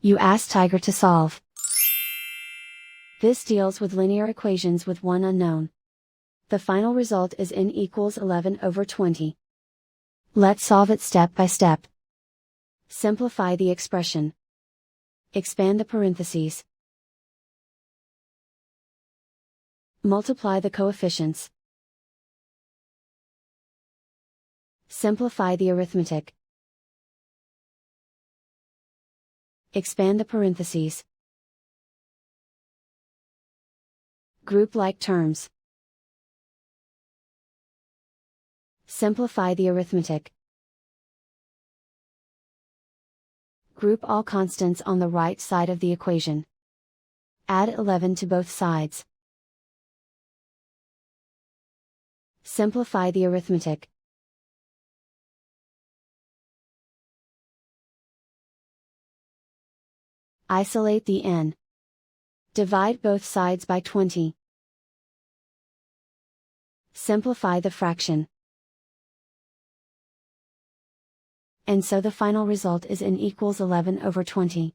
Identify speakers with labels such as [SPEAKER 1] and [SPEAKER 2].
[SPEAKER 1] You ask Tiger to solve. This deals with linear equations with one unknown. The final result is n equals 11/20. Let's solve it step by step. Simplify the expression. Expand the parentheses. Multiply the coefficients. Simplify the arithmetic. Expand the parentheses. Group like terms. Simplify the arithmetic. Group all constants on the right side of the equation. Add 11 to both sides. Simplify the arithmetic. Isolate the n. Divide both sides by 20. Simplify the fraction. And so the final result is n equals 11/20.